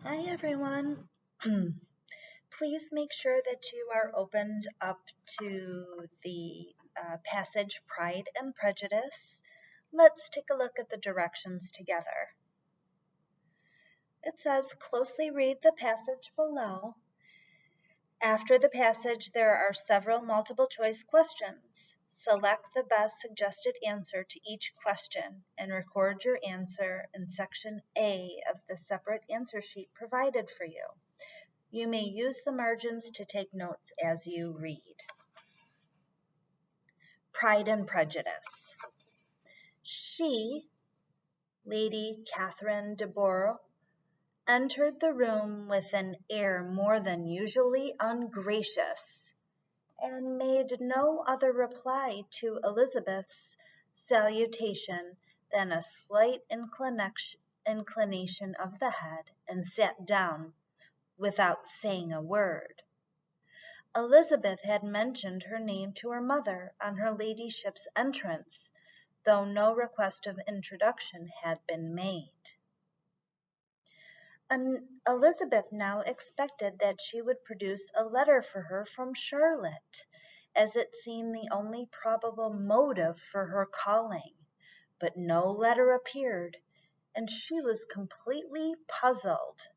Hi, everyone. Please make sure that you are opened up to the passage Pride and Prejudice. Let's take a look at the directions together. It says, closely read the passage below. After the passage, there are several multiple choice questions. Select the best suggested answer to each question and record your answer in section A of the separate answer sheet provided for you. You may use the margins to take notes as you read. Pride and Prejudice. She, Lady Catherine de Bourgh, entered the room with an air more than usually ungracious, and made no other reply to Elizabeth's salutation than a slight inclination of the head, and sat down without saying a word. Elizabeth had mentioned her name to her mother on her ladyship's entrance, though no request of introduction had been made. Elizabeth now expected that she would produce a letter for her from Charlotte, as it seemed the only probable motive for her calling, but no letter appeared, and she was completely puzzled.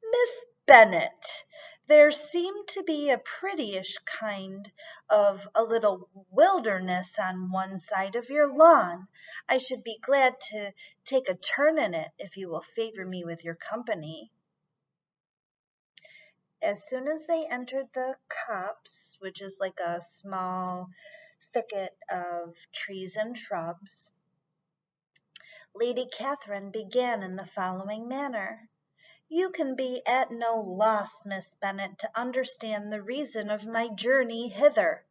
Miss Bennet, there seemed to be a prettyish kind of a little wilderness on one side of your lawn. I should be glad to take a turn in it if you will favor me with your company. As soon as they entered the copse, which is like a small thicket of trees and shrubs, Lady Catherine began in the following manner. You can be at no loss, Miss Bennet, to understand the reason of my journey hither.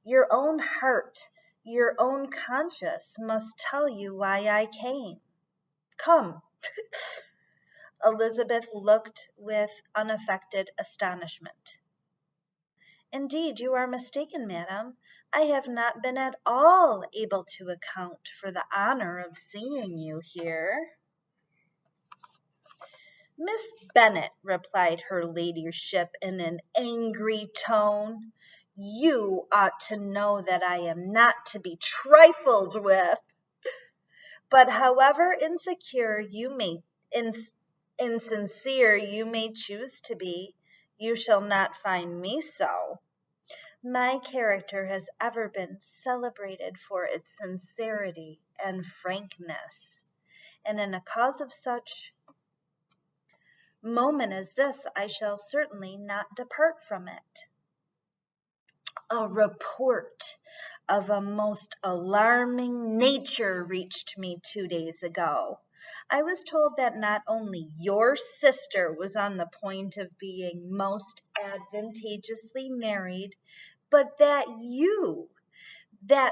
Your own heart, your own conscience must tell you why I came. Come. Elizabeth looked with unaffected astonishment. Indeed, you are mistaken, madam. I have not been at all able to account for the honor of seeing you here. Miss Bennet, replied her ladyship in an angry tone, you ought to know that I am not to be trifled with. But however insincere you may choose to be, you shall not find me so. My character has ever been celebrated for its sincerity and frankness, and in a cause of such moment as this, I shall certainly not depart from it. A report of a most alarming nature reached me 2 days ago. I was told that not only your sister was on the point of being most advantageously married, but that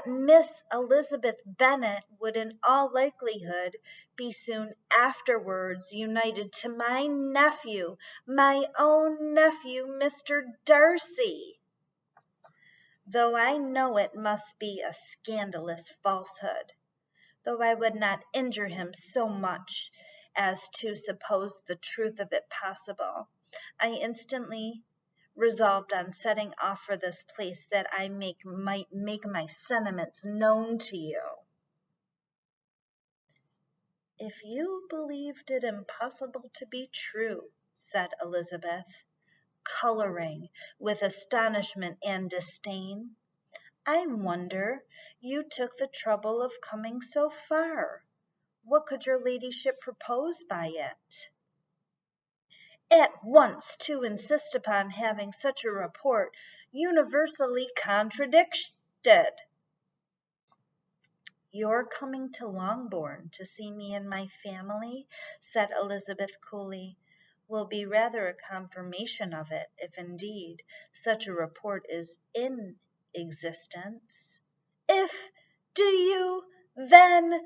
Miss Elizabeth Bennet would in all likelihood be soon afterwards united to my nephew, my own nephew, Mr. Darcy. Though I know it must be a scandalous falsehood, though I would not injure him so much as to suppose the truth of it possible, I instantly resolved on setting off for this place that I might make my sentiments known to you. If you believed it impossible to be true, said Elizabeth, coloring with astonishment and disdain, I wonder you took the trouble of coming so far. What could your ladyship propose by it? At once to insist upon having such a report universally contradicted. Your coming to Longbourn to see me and my family, said Elizabeth coolly, will be rather a confirmation of it, if indeed such a report is in existence. Do you then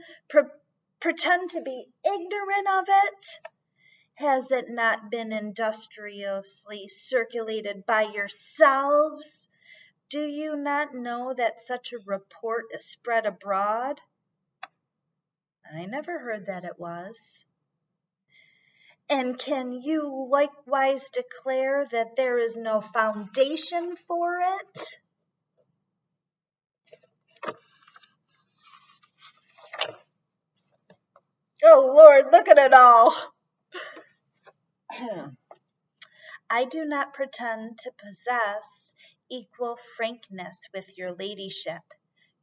pretend to be ignorant of it? Has it not been industriously circulated by yourselves? Do you not know that such a report is spread abroad? I never heard that it was. And can you likewise declare that there is no foundation for it? Oh Lord, look at it all. I do not pretend to possess equal frankness with your ladyship.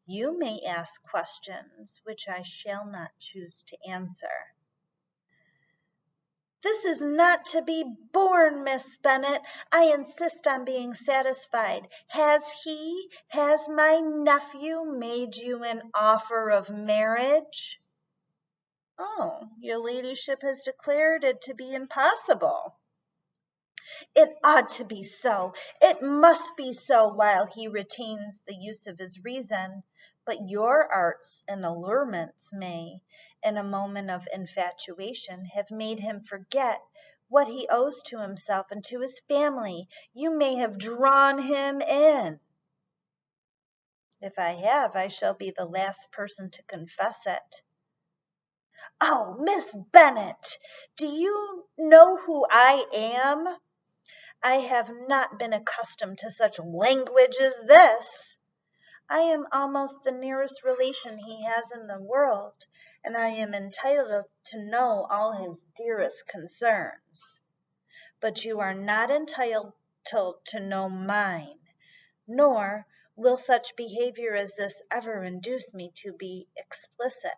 You may ask questions which I shall not choose to answer. This is not to be borne, Miss Bennet. I insist on being satisfied. Has my nephew made you an offer of marriage? Oh, your ladyship has declared it to be impossible. It ought to be so. It must be so while he retains the use of his reason. But your arts and allurements may, in a moment of infatuation, have made him forget what he owes to himself and to his family. You may have drawn him in. If I have, I shall be the last person to confess it. Oh, Miss Bennet, do you know who I am? I have not been accustomed to such language as this. I am almost the nearest relation he has in the world, and I am entitled to know all his dearest concerns. But you are not entitled to know mine, nor will such behavior as this ever induce me to be explicit.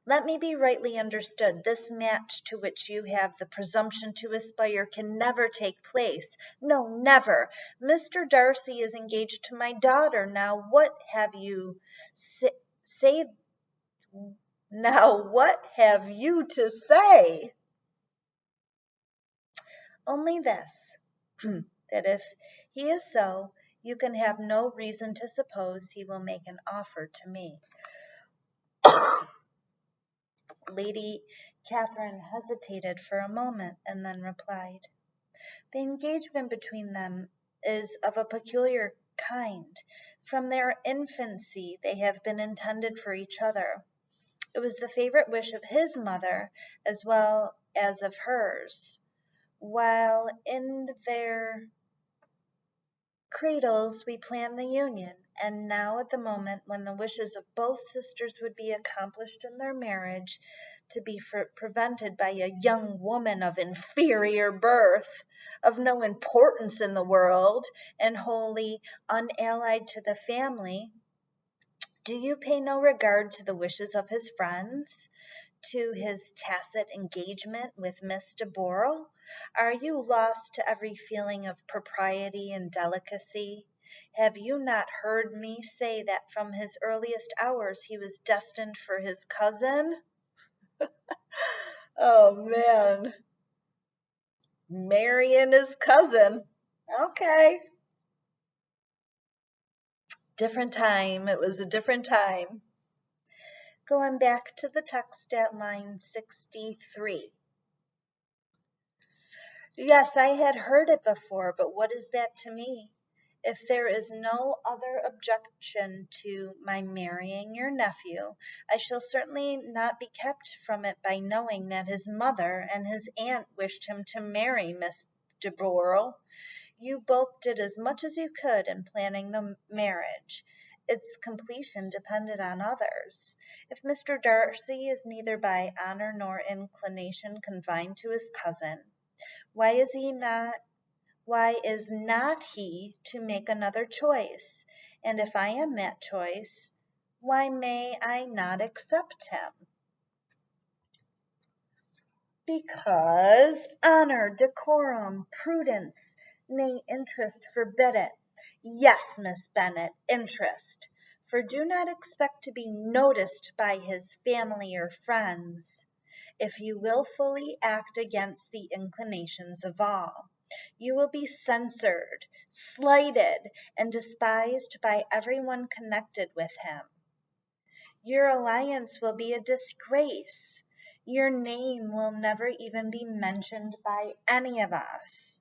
Let me be rightly understood. This match to which you have the presumption to aspire can never take place. No, never. Mr. Darcy is engaged to my daughter. Now, what have you say? Now, what have you to say? Only this, that if he is so, you can have no reason to suppose he will make an offer to me. Lady Catherine hesitated for a moment and then replied, "The engagement between them is of a peculiar kind. From their infancy they have been intended for each other. It was the favorite wish of his mother as well as of hers. While in their cradles we planned the union, and now at the moment when the wishes of both sisters would be accomplished in their marriage, to be prevented by a young woman of inferior birth, of no importance in the world, and wholly unallied to the family, do you pay no regard to the wishes of his friends? To his tacit engagement with Miss de Bourgh? Are you lost to every feeling of propriety and delicacy? Have you not heard me say that from his earliest hours he was destined for his cousin?" Oh man, marrying his cousin. Okay. Different time. It was a different time. Going back to the text at line 63. Yes, I had heard it before, but what is that to me? If there is no other objection to my marrying your nephew, I shall certainly not be kept from it by knowing that his mother and his aunt wished him to marry Miss de Bourgh. You both did as much as you could in planning the marriage. Its completion depended on others. If Mr. Darcy is neither by honor nor inclination confined to his cousin, why is not he to make another choice? And if I am that choice, why may I not accept him? Because honor, decorum, prudence, nay, interest forbid it. Yes, Miss Bennet, interest. For do not expect to be noticed by his family or friends, if you wilfully act against the inclinations of all. You will be censured, slighted, and despised by everyone connected with him. Your alliance will be a disgrace. Your name will never even be mentioned by any of us.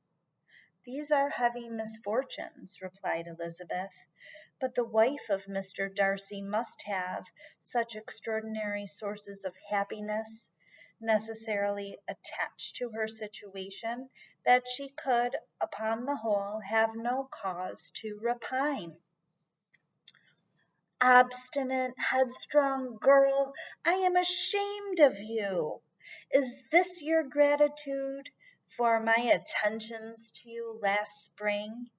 "These are heavy misfortunes," replied Elizabeth, "but the wife of Mr. Darcy must have such extraordinary sources of happiness necessarily attached to her situation that she could, upon the whole, have no cause to repine." "Obstinate, headstrong girl, I am ashamed of you. Is this your gratitude for my attentions to you last spring?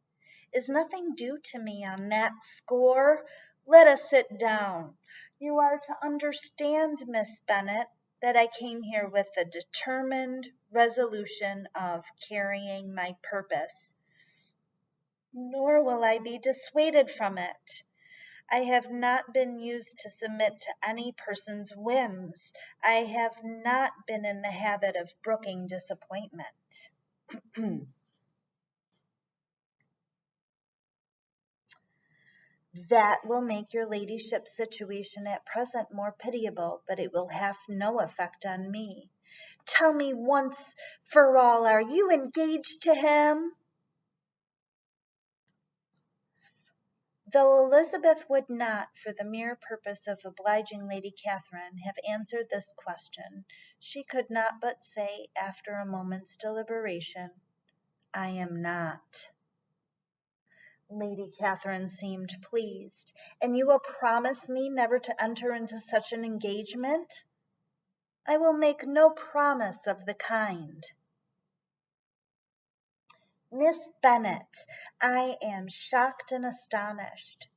Is nothing due to me on that score? Let us sit down. You are to understand, Miss Bennet, that I came here with the determined resolution of carrying my purpose, nor will I be dissuaded from it. I have not been used to submit to any person's whims. I have not been in the habit of brooking disappointment." "That will make your ladyship's situation at present more pitiable, but it will have no effect on me. Tell me once for all, are you engaged to him?" Though Elizabeth would not, for the mere purpose of obliging Lady Catherine, have answered this question, she could not but say, after a moment's deliberation, "I am not." Lady Catherine seemed pleased. "And you will promise me never to enter into such an engagement?" "I will make no promise of the kind." "Miss Bennet, I am shocked and astonished.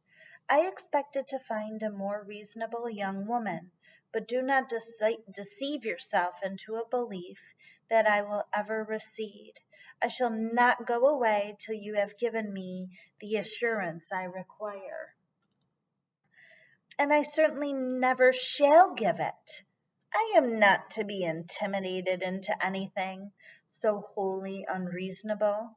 I expected to find a more reasonable young woman, but do not deceive yourself into a belief that I will ever recede. I shall not go away till you have given me the assurance I require." "And I certainly never shall give it. I am not to be intimidated into anything so wholly unreasonable.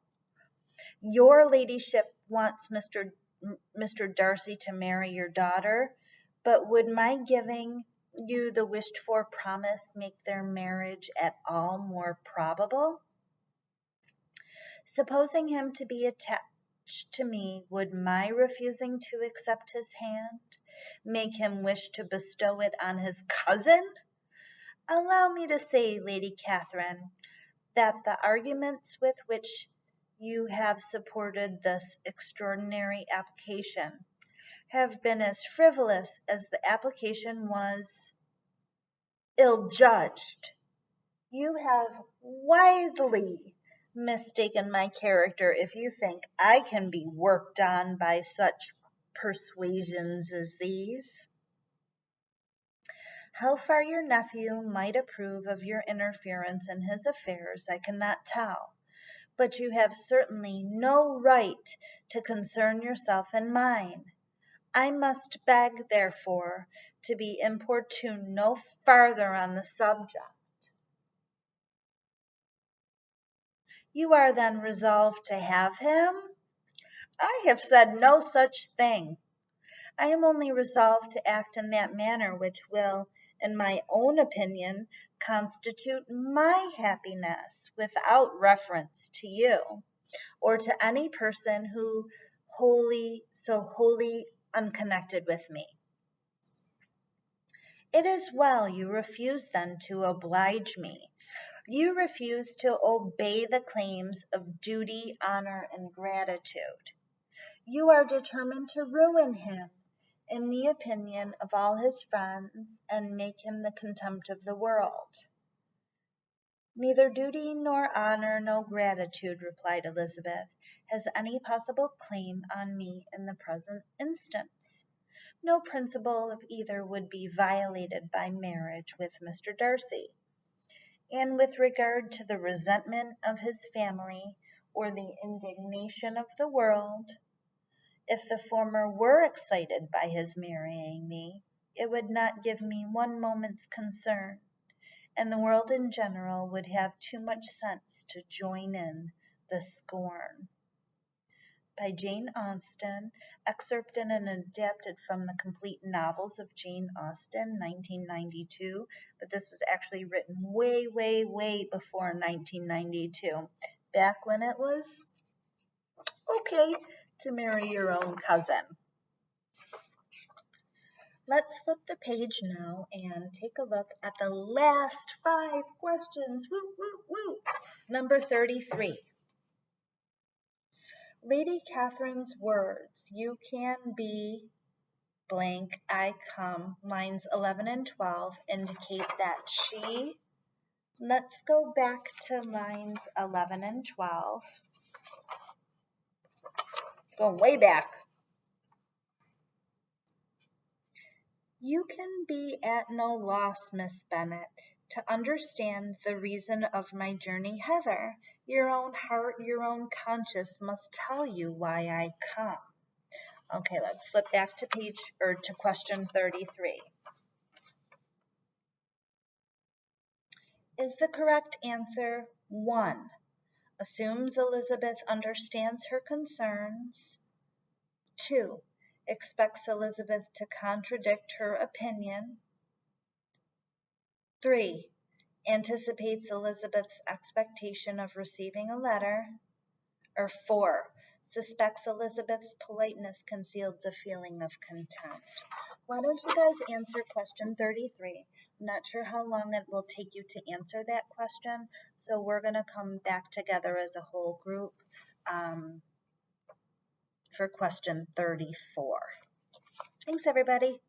Your ladyship wants Mr. Darcy to marry your daughter, but would my giving you the wished for promise make their marriage at all more probable? Supposing him to be attached to me, would my refusing to accept his hand make him wish to bestow it on his cousin? Allow me to say, Lady Catherine, that the arguments with which you have supported this extraordinary application have been as frivolous as the application was ill-judged. You have widely mistaken my character if you think I can be worked on by such persuasions as these. How far your nephew might approve of your interference in his affairs I cannot tell, but you have certainly no right to concern yourself in mine. I must beg, therefore, to be importuned no farther on the subject." "You are then resolved to have him?" "I have said no such thing. I am only resolved to act in that manner which will, in my own opinion, constitute my happiness, without reference to you, or to any person who wholly unconnected with me." "It is well you refuse then to oblige me. You refuse to obey the claims of duty, honor, and gratitude. You are determined to ruin him in the opinion of all his friends and make him the contempt of the world." "Neither duty nor honor nor gratitude," replied Elizabeth, "has any possible claim on me in the present instance. No principle of either would be violated by marriage with Mr. Darcy. And with regard to the resentment of his family or the indignation of the world, if the former were excited by his marrying me, it would not give me one moment's concern, and the world in general would have too much sense to join in the scorn." By Jane Austen, excerpted and adapted from the Complete Novels of Jane Austen, 1992, but this was actually written way, way, way before 1992, back when it was okay to marry your own cousin. Let's flip the page now and take a look at the last 5 questions. Woo, woo, woo. Number 33. Lady Catherine's words, "You can be blank, I come," lines 11 and 12, indicate that she, let's go back to lines 11 and 12. Going way back. "You can be at no loss, Miss Bennet, to understand the reason of my journey hither. Your own heart, your own conscience must tell you why I come." Okay, let's flip back to to question 33. Is the correct answer 1, assumes Elizabeth understands her concerns; 2, expects Elizabeth to contradict her opinion; 3, anticipates Elizabeth's expectation of receiving a letter; or 4, suspects Elizabeth's politeness conceals a feeling of contempt? Why don't you guys answer question 33? I'm not sure how long it will take you to answer that question, so we're going to come back together as a whole group for question 34. Thanks, everybody.